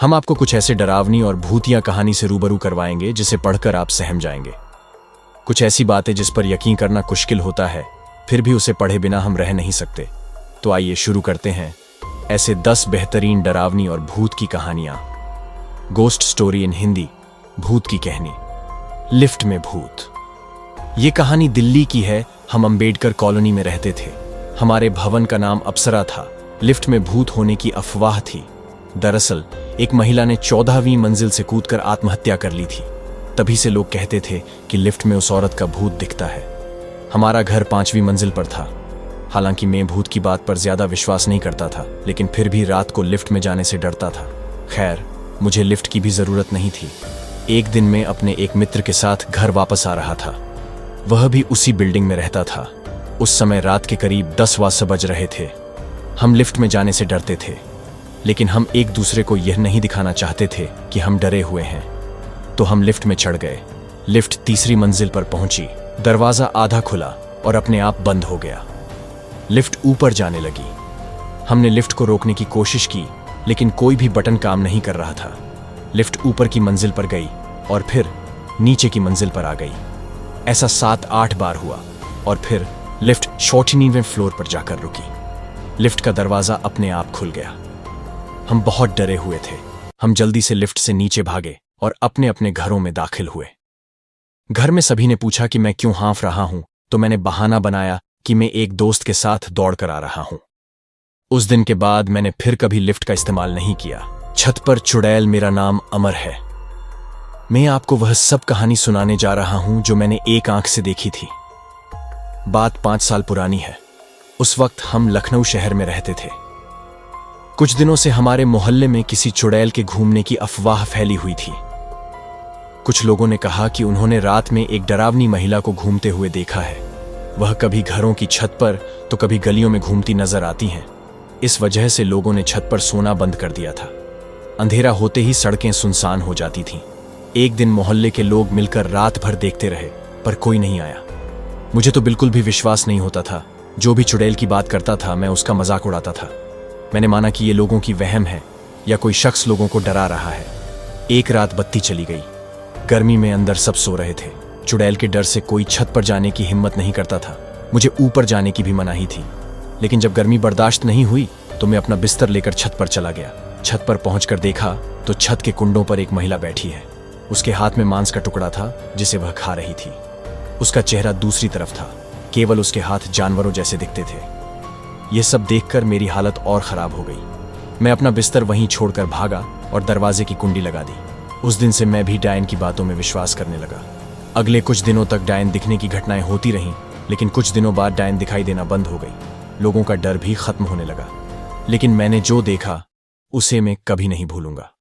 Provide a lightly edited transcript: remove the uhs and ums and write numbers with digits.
हम आपको कुछ ऐसे डरावनी और भूतिया कहानी से रूबरू करवाएंगे जिसे पढ़कर आप सहम जाएंगे। कुछ ऐसी बातें जिस पर यकीन करना मुश्किल होता है, फिर भी उसे पढ़े बिना हम रह नहीं सकते। तो आइए शुरू करते हैं ऐसे 10 बेहतरीन डरावनी और भूत की कहानियां। गोस्ट स्टोरी इन हिंदी, भूत की कहानी। लिफ्ट में भूत। ये कहानी दिल्ली की है। हम अंबेडकर कॉलोनी में रहते थे। हमारे भवन का नाम अप्सरा था। लिफ्ट में भूत होने की अफवाह थी। दरअसल एक महिला ने 14वीं मंजिल से कूदकर आत्महत्या कर ली थी। तभी से लोग कहते थे कि लिफ्ट में उस औरत का भूत दिखता है। हमारा घर 5वीं मंजिल पर था। हालांकि मैं भूत की बात पर ज्यादा विश्वास नहीं करता था, लेकिन फिर भी रात को लिफ्ट में जाने से डरता था। खैर, मुझे लिफ्ट की भी जरूरत नहीं थी। एक दिन मैं अपने एक मित्र के साथ घर वापस आ रहा था। वह भी उसी बिल्डिंग में रहता था। उस समय रात के करीब 10 बज रहे थे। हम लिफ्ट में जाने से डरते थे, लेकिन हम एक दूसरे को यह नहीं दिखाना चाहते थे कि हम डरे हुए हैं। तो हम लिफ्ट में चढ़ गए। लिफ्ट 3री मंजिल पर पहुंची। दरवाजा आधा खुला और अपने आप बंद हो गया। लिफ्ट ऊपर जाने लगी। हमने लिफ्ट को रोकने की कोशिश की, लेकिन कोई भी बटन काम नहीं कर रहा था। लिफ्ट ऊपर की मंजिल पर गई और फिर नीचे की मंजिल पर आ गई। ऐसा 7-8 बार हुआ और फिर लिफ्ट 14वें फ्लोर पर जाकर रुकी। लिफ्ट का दरवाजा अपने आप खुल गया। हम बहुत डरे हुए थे। हम जल्दी से लिफ्ट से नीचे भागे और अपने अपने घरों में दाखिल हुए। घर में सभी ने पूछा कि मैं क्यों हाँफ रहा हूं, तो मैंने बहाना बनाया कि मैं एक दोस्त के साथ दौड़ कर आ रहा हूं। उस दिन के बाद मैंने फिर कभी लिफ्ट का इस्तेमाल नहीं किया। छत पर चुड़ैल मेरा नाम अमर है। मैं आपको वह सब कहानी सुनाने जा रहा हूं जो मैंने एक आंख से देखी थी। बात 5 साल पुरानी है। उस वक्त हम लखनऊ शहर में रहते थे। कुछ दिनों से हमारे मोहल्ले में किसी चुड़ैल के घूमने की अफवाह फैली हुई थी। कुछ लोगों ने कहा कि उन्होंने रात में एक डरावनी महिला को घूमते हुए देखा है। वह कभी घरों की छत पर तो कभी गलियों में घूमती नजर आती हैं। इस वजह से लोगों ने छत पर सोना बंद कर दिया था। अंधेरा होते ही सड़कें सुनसान हो जाती थीं। एक दिन मोहल्ले के लोग मिलकर रात भर देखते रहे, पर कोई नहीं आया। मुझे तो बिल्कुल भी विश्वास नहीं होता था। जो भी चुड़ैल की बात करता था, मैं उसका मजाक उड़ाता था। मैंने माना कि ये लोगों की वहम है या कोई शख्स लोगों को डरा रहा है। एक रात बत्ती चली गई। गर्मी में अंदर सब सो रहे थे। चुड़ैल के डर से कोई छत पर जाने की हिम्मत नहीं करता था। मुझे ऊपर जाने की भी मनाही थी, लेकिन जब गर्मी बर्दाश्त नहीं हुई तो मैं अपना बिस्तर लेकर छत पर चला गया। छत पर पहुंचकर देखा तो छत के कुंडों पर एक महिला बैठी है। उसके हाथ में मांस का टुकड़ा था जिसे वह खा रही थी। उसका चेहरा दूसरी तरफ था। केवल उसके हाथ जानवरों जैसे दिखते थे। यह सब देखकर मेरी हालत और खराब हो गई। मैं अपना बिस्तर वहीं छोड़कर भागा और दरवाजे की कुंडी लगा दी। उस दिन से मैं भी डायन की बातों में विश्वास करने लगा। अगले कुछ दिनों तक डायन दिखने की घटनाएं होती रहीं, लेकिन कुछ दिनों बाद डायन दिखाई देना बंद हो गई। लोगों का डर भी खत्म होने लगा। लेकिन मैंने जो देखा उसे मैं कभी नहीं भूलूंगा।